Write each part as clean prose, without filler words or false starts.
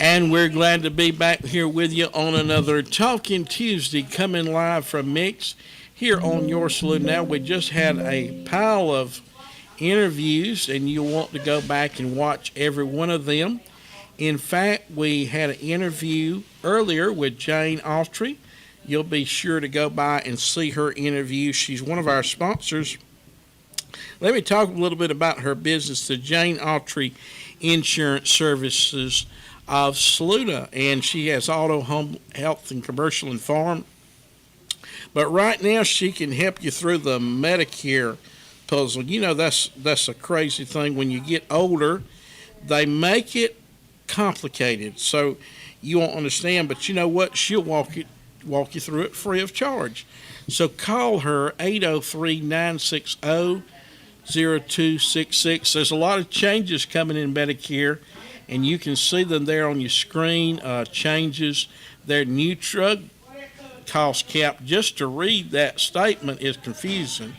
And we're glad to be back here with you on another Talking Tuesday, coming live from Migs here on Your Saloon. Now, we just had a pile of interviews, and you'll want to go back and watch every one of them. In fact, we had an interview earlier with Jane Autry. You'll be sure to go by and see her interview. She's one of our sponsors. Let me talk a little bit about her business, the Jane Autry Insurance Services of Saluda, and she has auto, home, health, and commercial and farm. But right now, she can help you through the Medicare puzzle. You know, that's a crazy thing. When you get older, they make it complicated, so you won't understand. But you know what? She'll walk you through it free of charge. So call her 803-960-0266. There's a lot of changes coming in Medicare, and you can see them there on your screen. Changes. Their new drug cost cap, just to read that statement is confusing.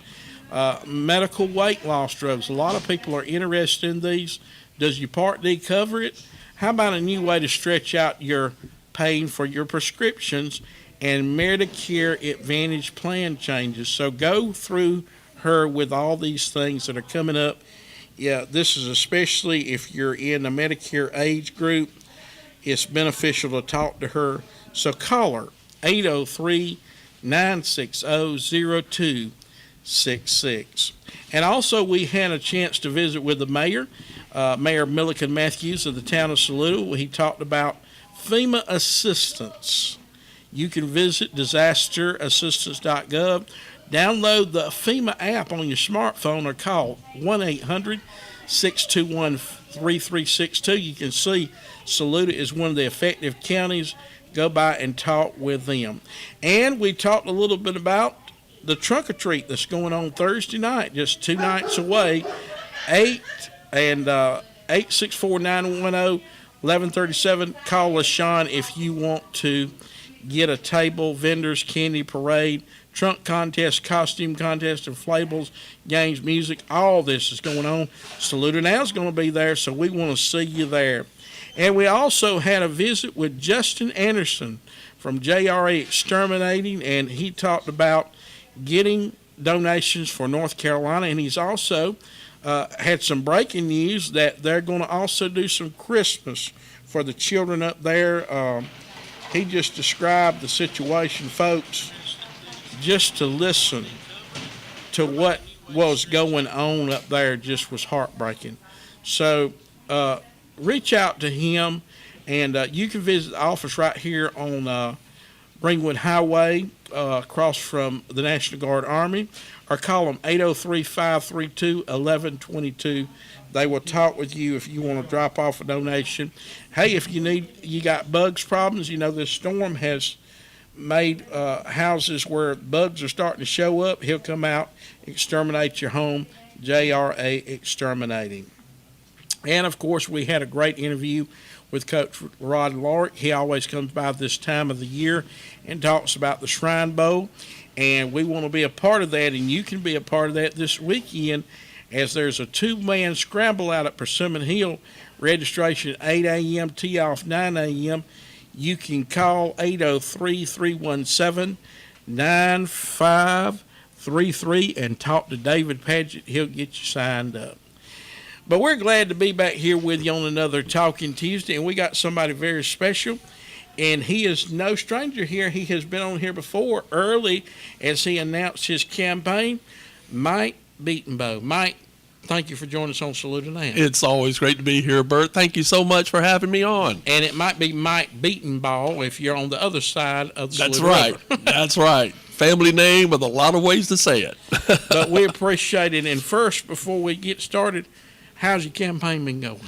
Medical weight loss drugs. A lot of people are interested in these. Does your Part D cover it? How about a new way to stretch out your paying for your prescriptions and Medicare Advantage plan changes? So go through her with all these things that are coming up. Yeah, this is especially if you're in the Medicare age group. It's beneficial to talk to her. So call her, 803-960-0266. And also, we had a chance to visit with the mayor, Mayor Milliken Matthews of the town of Saluda. He talked about FEMA assistance. You can visit disasterassistance.gov. Download the FEMA app on your smartphone or call 1-800-621-3362. You can see Saluda is one of the effective counties. Go by and talk with them. And we talked a little bit about the trunk or treat that's going on Thursday night, just 2 nights away, 864-910-1137. Call LaShawn if you want to get a table, vendors, candy parade, trunk contest, costume contest, inflatables, games, music. All this is going on. Saluda Now is going to be there, so we want to see you there. And we also had a visit with Justin Anderson from JRA Exterminating, and he talked about getting donations for North Carolina, and he's also had some breaking news that they're going to also do some Christmas for the children up there. He just described the situation, folks. Just to listen to what was going on up there just was heartbreaking. So reach out to him, and you can visit the office right here on Greenwood Highway across from the National Guard Army, or call them 803-532-1122. They will talk with you if you want to drop off a donation. Hey, if you got bugs problems, you know this storm has made houses where bugs are starting to show up. He'll come out, exterminate your home. JRA Exterminating. And of course, we had a great interview with Coach Rod Lark. He always comes by this time of the year and talks about the Shrine Bowl, and we want to be a part of that, and you can be a part of that this weekend, as there's a 2-man scramble out at Persimmon Hill. Registration at 8 a.m., tee off 9 a.m. You can call 803-317-9533 and talk to David Padgett. He'll get you signed up. But we're glad to be back here with you on another Talking Tuesday, and we got somebody very special, and he is no stranger here. He has been on here before, early as he announced his campaign. Mike Bedenbaugh. Mike, thank you for joining us on Saluda Now. It's always great to be here, Bert. Thank you so much for having me on. And it might be Mike Bedenbaugh if you're on the other side of the That's Saluda right. River. That's right. Family name with a lot of ways to say it. But we appreciate it. And first, before we get started, how's your campaign been going?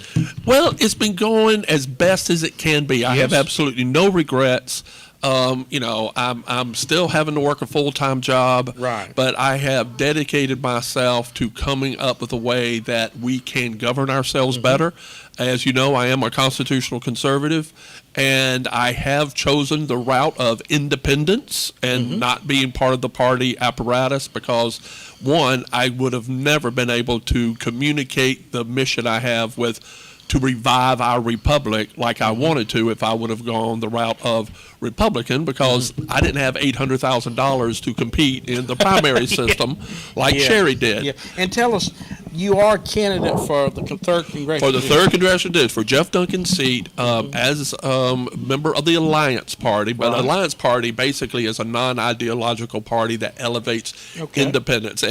Well, it's been going as best as it can be. I have absolutely no regrets. I'm still having to work a full-time job, right? But I have dedicated myself to coming up with a way that we can govern ourselves better. As you know, I am a constitutional conservative, and I have chosen the route of independence and not being part of the party apparatus because, one, I would have never been able to communicate the mission I have with to revive our republic like I wanted to if I would have gone the route of Republican, because I didn't have $800,000 to compete in the primary system like Sherry did. Yeah. And tell us, you are candidate for the third congressional For the district. third congressional district, for Jeff Duncan's seat, as member of the Alliance Party. But Right. Alliance Party basically is a non-ideological party that elevates independence.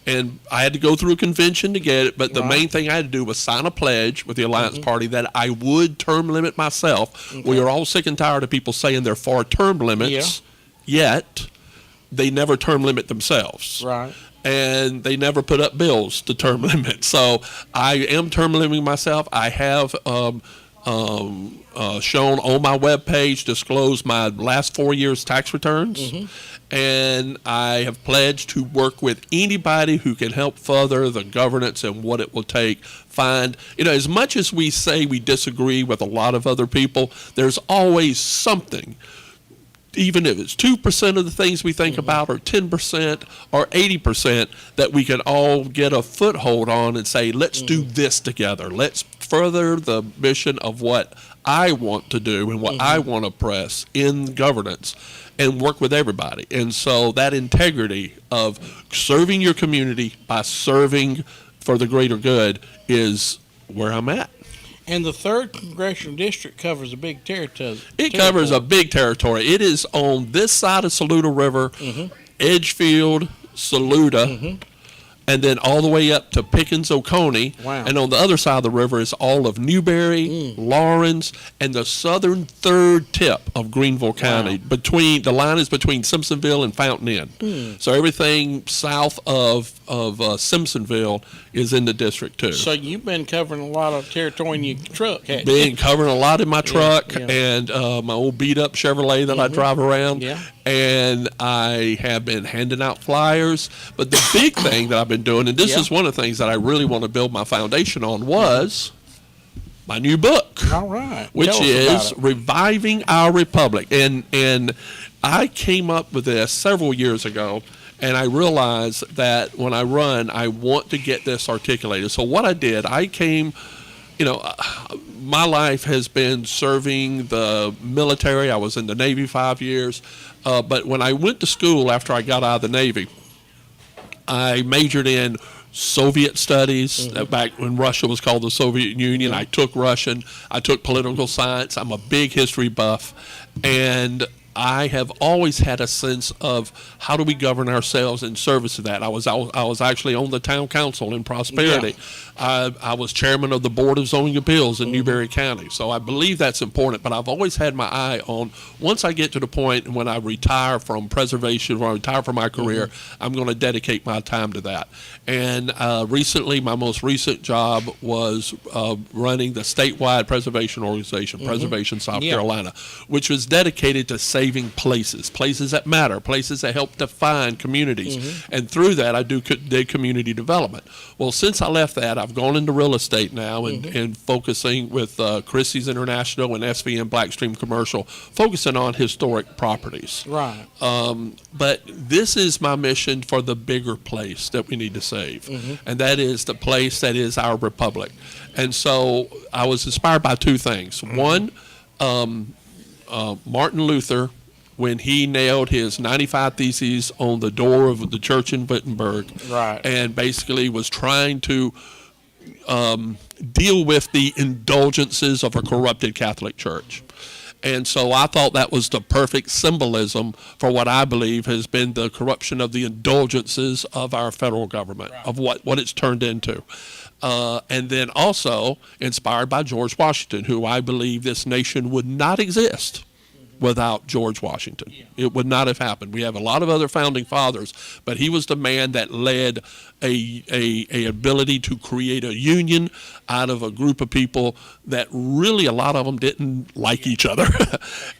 And I had to go through a convention to get it, but the main thing I had to do was sign a pledge with the Alliance Party that I would term limit myself. We are all sick and tired of people saying they're for term limits, yet they never term limit themselves. Right. And they never put up bills to term limit. So I am term limiting myself. I have shown on my webpage, disclosed my last 4 years' tax returns. And I have pledged to work with anybody who can help further the governance and what it will take. Find, as much as we say we disagree with a lot of other people, there's always something. Even if it's 2% of the things we think about, or 10% or 80%, that we can all get a foothold on and say, let's do this together. Let's further the mission of what I want to do and what I want to press in governance, and work with everybody. And so that integrity of serving your community by serving for the greater good is where I'm at. And the third congressional district covers a big territory. It covers a big territory. It is on this side of Saluda River, Edgefield, Saluda, and then all the way up to Pickens, Oconee. Wow. And on the other side of the river is all of Newberry, Lawrence, and the southern third tip of Greenville County. The line is between Simpsonville and Fountain Inn. So everything south of Simpsonville is in the district too. So you've been covering a lot of territory in your truck, haven't you? Been covering a lot in my truck yeah. and my old beat up Chevrolet that I drive around. Yeah. And I have been handing out flyers. But the big thing that I've been doing, and this is one of the things that I really want to build my foundation on, was my new book. All right. Which Tell us is about it. Reviving Our Republic. And I came up with this several years ago. And I realized that when I run, I want to get this articulated. So what I did, I came, my life has been serving the military. I was in the Navy 5 years. But when I went to school after I got out of the Navy, I majored in Soviet studies, back when Russia was called the Soviet Union. I took Russian. I took political science. I'm a big history buff. And I have always had a sense of how do we govern ourselves in service of that. I was actually on the town council in Prosperity. I was chairman of the Board of Zoning Appeals in Newberry County. So I believe that's important, but I've always had my eye on, once I get to the point when I retire from preservation, when I retire from my career, I'm going to dedicate my time to that. And recently, my most recent job was running the statewide preservation organization, Preservation South Carolina, which was dedicated to saving places that matter, places that help define communities. And through that, I did community development. Well, since I left that, I've gone into real estate now and focusing with Christie's International and SVM Blackstream Commercial, focusing on historic properties. Right. But this is my mission for the bigger place that we need to save, and that is the place that is our republic. And so I was inspired by two things. One, Martin Luther, when he nailed his 95 Theses on the door of the church in Wittenberg, Right. and basically was trying to deal with the indulgences of a corrupted Catholic Church. And so I thought that was the perfect symbolism for what I believe has been the corruption of the indulgences of our federal government, of what it's turned into. And then also inspired by George Washington, who I believe this nation would not exist without George Washington. It would not have happened. We have a lot of other founding fathers, but he was the man that led a ability to create a union out of a group of people that really, a lot of them didn't like each other.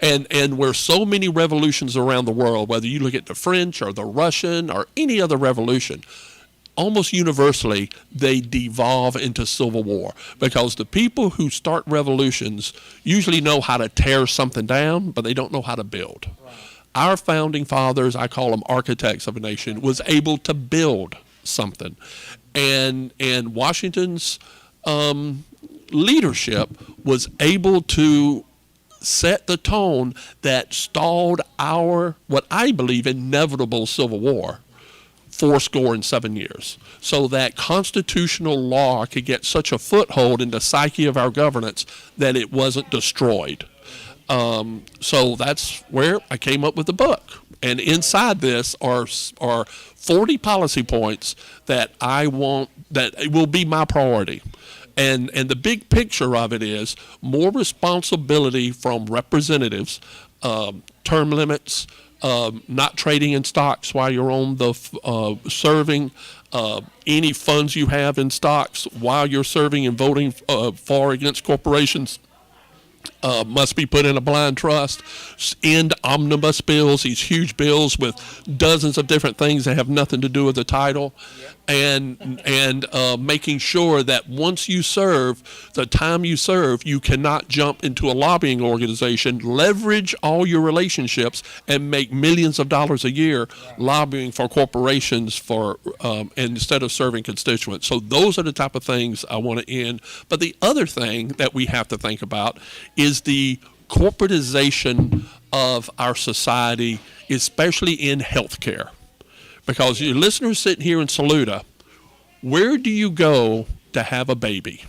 and where so many revolutions around the world, whether you look at the French or the Russian or any other revolution, almost universally, they devolve into civil war, because the people who start revolutions usually know how to tear something down, but they don't know how to build. Right. Our founding fathers, I call them architects of a nation, was able to build something. And Washington's leadership was able to set the tone that stalled our, what I believe, inevitable civil war 7 years, so that constitutional law could get such a foothold in the psyche of our governance that it wasn't destroyed. So that's where I came up with the book. And inside this are 40 policy points that I want, that will be my priority. And the big picture of it is more responsibility from representatives, term limits, not trading in stocks while you're on the serving, any funds you have in stocks while you're serving and voting for or against corporations must be put in a blind trust. End omnibus bills, these huge bills with dozens of different things that have nothing to do with the title. And making sure that once you serve, the time you serve, you cannot jump into a lobbying organization, leverage all your relationships, and make millions of dollars a year lobbying for corporations for instead of serving constituents. So those are the type of things I want to end. But the other thing that we have to think about is the corporatization of our society, especially in healthcare. Because your listeners sitting here in Saluda, where do you go to have a baby?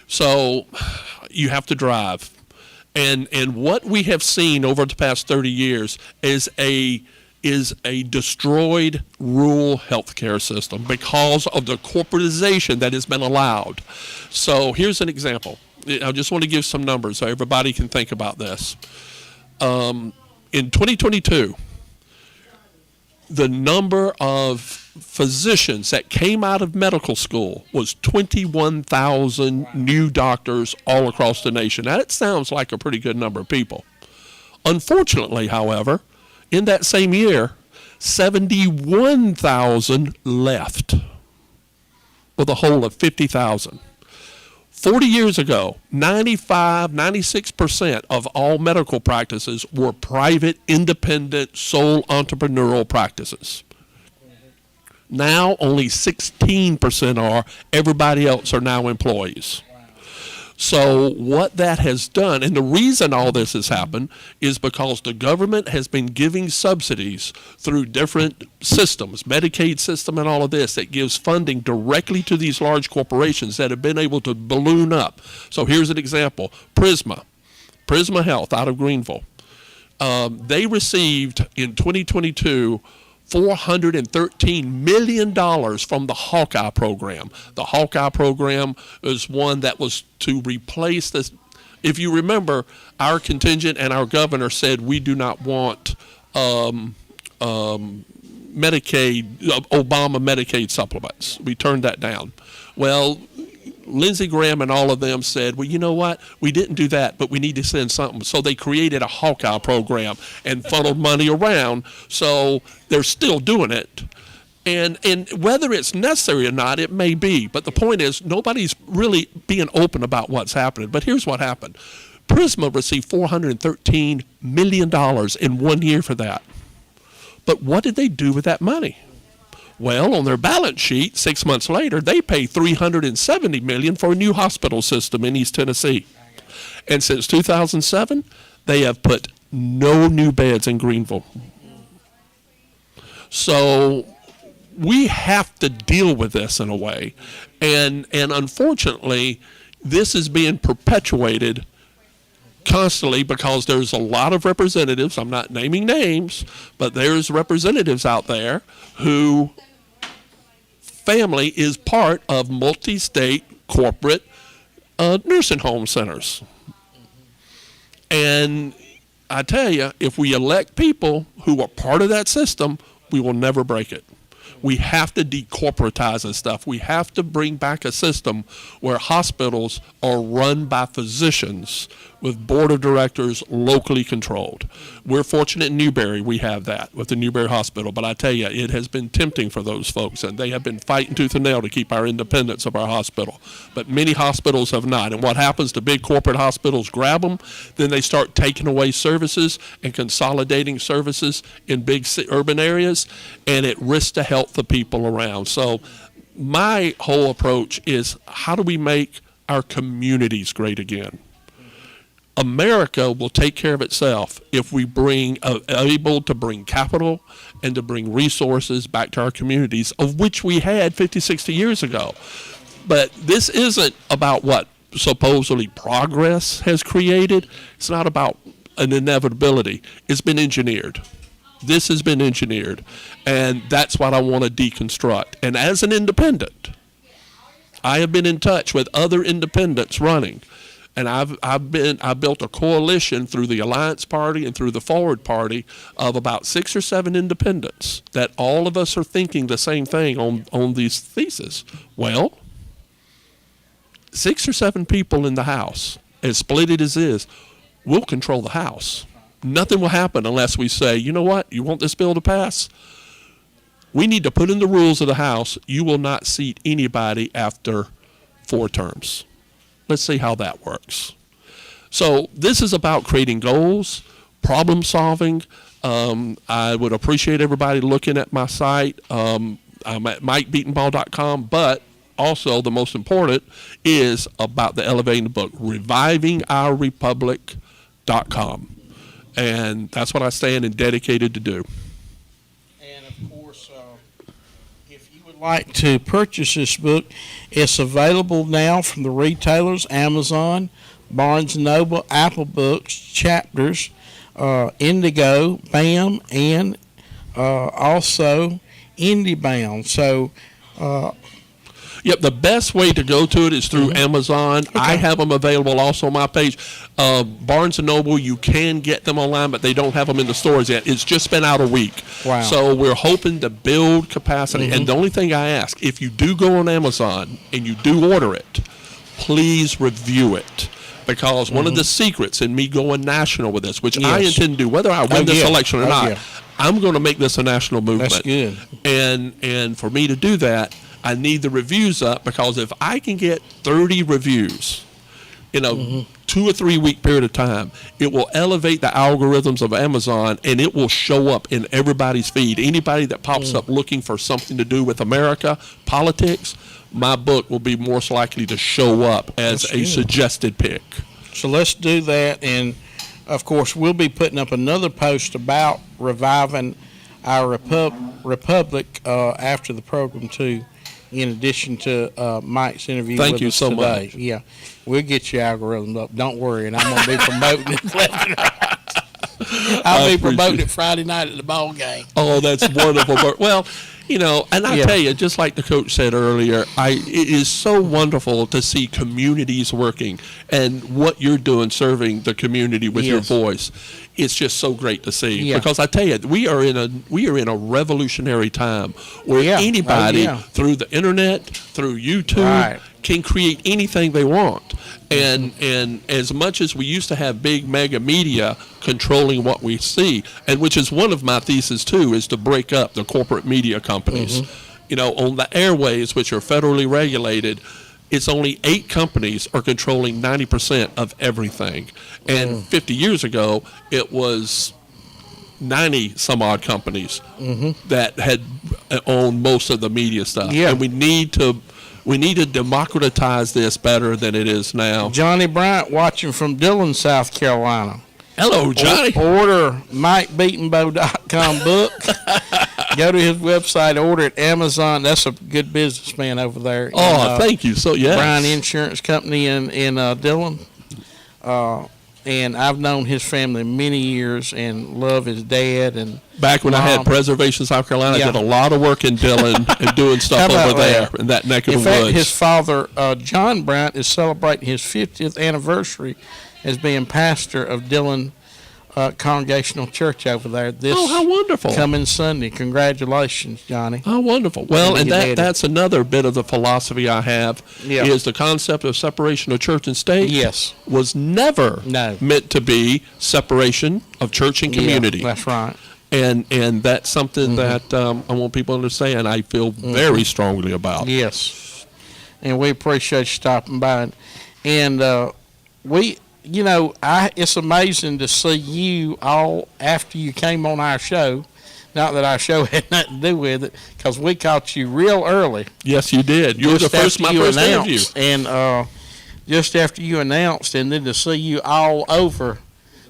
So you have to drive. And what we have seen over the past 30 years is a destroyed rural healthcare system because of the corporatization that has been allowed. So here's an example. I just want to give some numbers so everybody can think about this. In 2022, the number of physicians that came out of medical school was 21,000 new doctors all across the nation. Now, that sounds like a pretty good number of people. Unfortunately, however, in that same year, 71,000 left with a whole of 50,000. 40 years ago, 96% of all medical practices were private, independent, sole entrepreneurial practices. Now only 16% are. Everybody else are now employees. So what that has done, and the reason all this has happened, is because the government has been giving subsidies through different systems, Medicaid system and all of this, that gives funding directly to these large corporations that have been able to balloon up. So here's an example. Prisma Health out of Greenville. They received in 2022 $413 million from the Hawkeye program. The Hawkeye program is one that was to replace this. If you remember, our contingent and our governor said we do not want Medicaid, Obama Medicaid supplements. We turned that down. Well, Lindsey Graham and all of them said, well, you know what? We didn't do that, but we need to send something. So they created a Hawkeye program and funneled money around. So they're still doing it. And whether it's necessary or not, it may be. But the point is, nobody's really being open about what's happening. But here's what happened. Prisma received $413 million in 1 year for that. But what did they do with that money? Well, on their balance sheet, 6 months later, they pay $370 million for a new hospital system in East Tennessee. And since 2007, they have put no new beds in Greenville. So we have to deal with this in a way. And unfortunately, this is being perpetuated constantly because there's a lot of representatives, I'm not naming names, but there's representatives out there who family is part of multi-state corporate nursing home centers. And I tell you, if we elect people who are part of that system, we will never break it. We have to decorporatize this stuff. We have to bring back a system where hospitals are run by physicians with board of directors locally controlled. We're fortunate in Newberry we have that with the Newberry Hospital, but I tell you, it has been tempting for those folks, and they have been fighting tooth and nail to keep our independence of our hospital. But many hospitals have not, and what happens to big corporate hospitals grab them, then they start taking away services and consolidating services in big urban areas, and it risks the health of people around. So my whole approach is, how do we make our communities great again. America will take care of itself if we able to bring capital and to bring resources back to our communities, of which we had 50, 60 years ago. But this isn't about what supposedly progress has created. It's not about an inevitability. It's been engineered. This has been engineered, and that's what I want to deconstruct. And as an independent, I have been in touch with other independents running. And I built a coalition through the Alliance Party and through the Forward Party of about 6 or 7 independents that all of us are thinking the same thing on these theses. Well, 6 or 7 people in the House, as split it as is, will control the House. Nothing will happen unless we say, you know what, you want this bill to pass? We need to put in the rules of the House, you will not seat anybody after 4 terms. Let's see how that works. So this is about creating goals, problem solving. I would appreciate everybody looking at my site. I'm at MikeBedenbaugh.com, but also the most important is about the Elevating the Book, RevivingOurRepublic.com. And that's what I stand and dedicated to do. And of course, if you would like to purchase this book, it's available now from the retailers, Amazon, Barnes & Noble, Apple Books, Chapters, Indigo, BAM, and also IndieBound. So, yep, the best way to go to it is through Amazon. Okay. I have them available also on my page. Barnes & Noble, you can get them online, but they don't have them in the stores yet. It's just been out a week. Wow. So we're hoping to build capacity. And the only thing I ask, if you do go on Amazon and you do order it, please review it. Because one of the secrets in me going national with this, which I intend to do, whether I win this election or not, I'm going to make this a national movement. That's good. And for me to do that, I need the reviews up, because if I can get 30 reviews in a 2 or 3 week period of time, it will elevate the algorithms of Amazon, and it will show up in everybody's feed. Anybody that pops up looking for something to do with America, politics, my book will be most likely to show up as a suggested pick. So let's do that. And of course, we'll be putting up another post about reviving our republic after the program too, in addition to Mike's interview with us today. Thank you so much. Yeah, we'll get your algorithm up. Don't worry, and I'm going to be promoting it left and right. I'll be promoting it Friday night at the ball game. Oh, that's wonderful. Well, you know, and I tell you, just like the coach said earlier, it is so wonderful to see communities working and what you're doing, serving the community with your voice. It's just so great to see, because I tell you, we are in a revolutionary time where anybody through the internet, through YouTube, can create anything they want. And as much as we used to have big mega media controlling what we see, and which is one of my theses too, is to break up the corporate media companies. You know, on the airways, which are federally regulated, it's only 8 companies are controlling 90% of everything. And 50 years ago, it was 90 some odd companies that had owned most of the media stuff. And we need to democratize this better than it is now. Johnny Bryant watching from Dillon, South Carolina. Hello, Johnny. Order MikeBedenbaugh.com book. Go to his website, order it Amazon. That's a good businessman over there. Oh, thank you. So, Bryan Insurance Company in Dillon. And I've known his family many years and love his dad. And back when I had Preservation, South Carolina, I did a lot of work in Dillon and doing stuff over there in that neck of the woods. In fact, his father, John Bryant, is celebrating his 50th anniversary as being pastor of Dillon Congressional Church over there this how wonderful. Coming Sunday. Congratulations, Johnny. How wonderful. Well, and that's another bit of the philosophy I have is the concept of separation of church and state was never meant to be separation of church and community. That's right. And that's something that I want people to understand I feel very strongly about. Yes. And we appreciate you stopping by. And you know, it's amazing to see you all after you came on our show. Not that our show had nothing to do with it, because we caught you real early. Yes, you did. You were my first interview. And just after you announced, and then to see you all over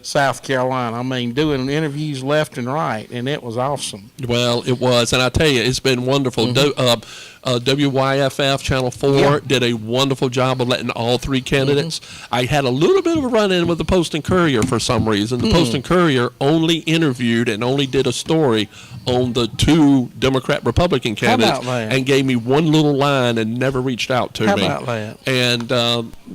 South Carolina. I mean, doing interviews left and right, and it was awesome. Well, it was, and I tell you, it's been wonderful. WYFF Channel 4 did a wonderful job of letting all three candidates. I had a little bit of a run-in with the Post and Courier for some reason. The Post and Courier only interviewed and only did a story on the two Democrat-Republican candidates and gave me one little line and never reached out to me. How about that? And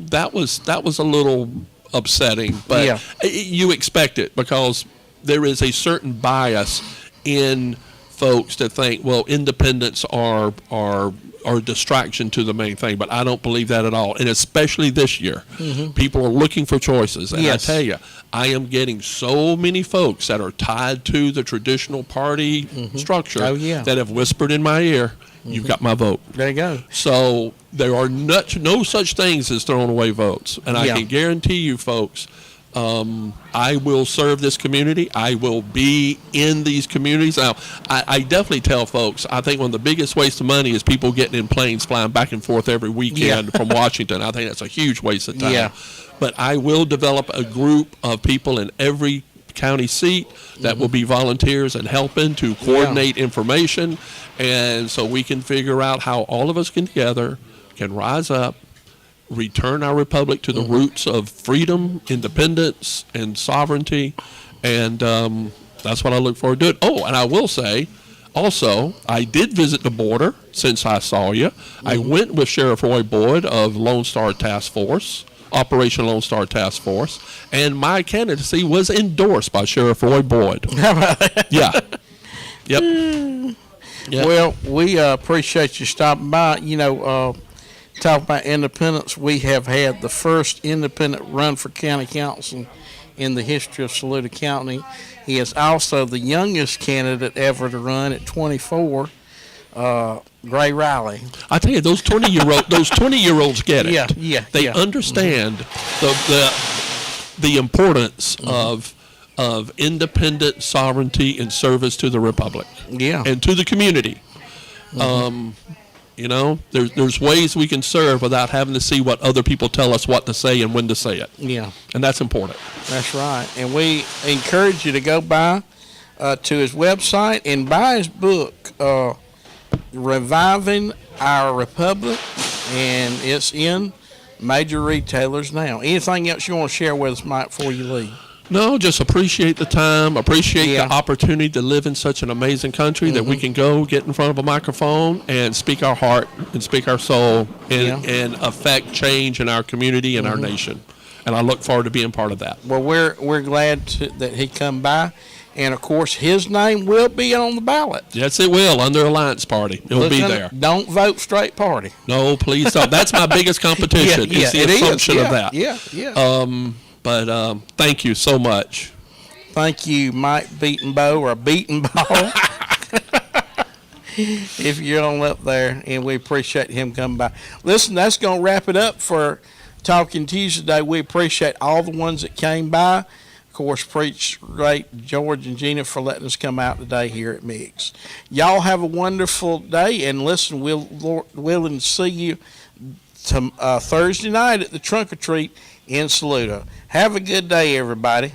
that was a little upsetting, but you expect it because there is a certain bias in folks that think, well, independents are a distraction to the main thing, but I don't believe that at all. And especially this year, people are looking for choices. And I tell you, I am getting so many folks that are tied to the traditional party structure that have whispered in my ear, you've got my vote. There you go. So there are no such things as throwing away votes. And I can guarantee you, folks, I will serve this community. I will be in these communities. Now, I definitely tell folks, I think one of the biggest wastes of money is people getting in planes flying back and forth every weekend from Washington. I think that's a huge waste of time. Yeah. But I will develop a group of people in every county seat that will be volunteers and helping to coordinate information, and so we can figure out how all of us together can rise up, return our republic to the roots of freedom, independence, and sovereignty, and that's what I look forward to. Oh, and I will say, also, I did visit the border since I saw you. I went with Sheriff Roy Boyd of Lone Star Task Force, Operation Lone Star Task Force, and my candidacy was endorsed by Sheriff Roy Boyd. Yeah. Yep. Well, we appreciate you stopping by. You know, talk about independence. We have had the first independent run for county council in the history of Saluda County. He is also the youngest candidate ever to run at 24. Gray Riley. I tell you, those 20-year-olds get it. They understand the importance of independent sovereignty and service to the republic. And to the community. You know, there's ways we can serve without having to see what other people tell us what to say and when to say it. And that's important. That's right. And we encourage you to go by to his website and buy his book, Reviving Our Republic, and it's in major retailers now. Anything else you want to share with us, Mike, before you leave? No, just appreciate the time, appreciate the opportunity to live in such an amazing country that we can go get in front of a microphone and speak our heart and speak our soul and affect change in our community and our nation. And I look forward to being part of that. Well, we're glad that he come by. And, of course, his name will be on the ballot. Yes, it will, under Alliance Party. It will be there. Don't vote straight party. No, please don't. That's my biggest competition, is the assumption of that. But thank you so much. Thank you, Mike Bedenbaugh, or Bedenbaugh, if you're on up there, and we appreciate him coming by. Listen, that's going to wrap it up for Talking Tuesday. We appreciate all the ones that came by. Of course, preach great George and Gina for letting us come out today here at Migs. Y'all have a wonderful day, and listen, we'll see you Thursday night at the Trunk or Treat in Saluda. Have a good day, everybody.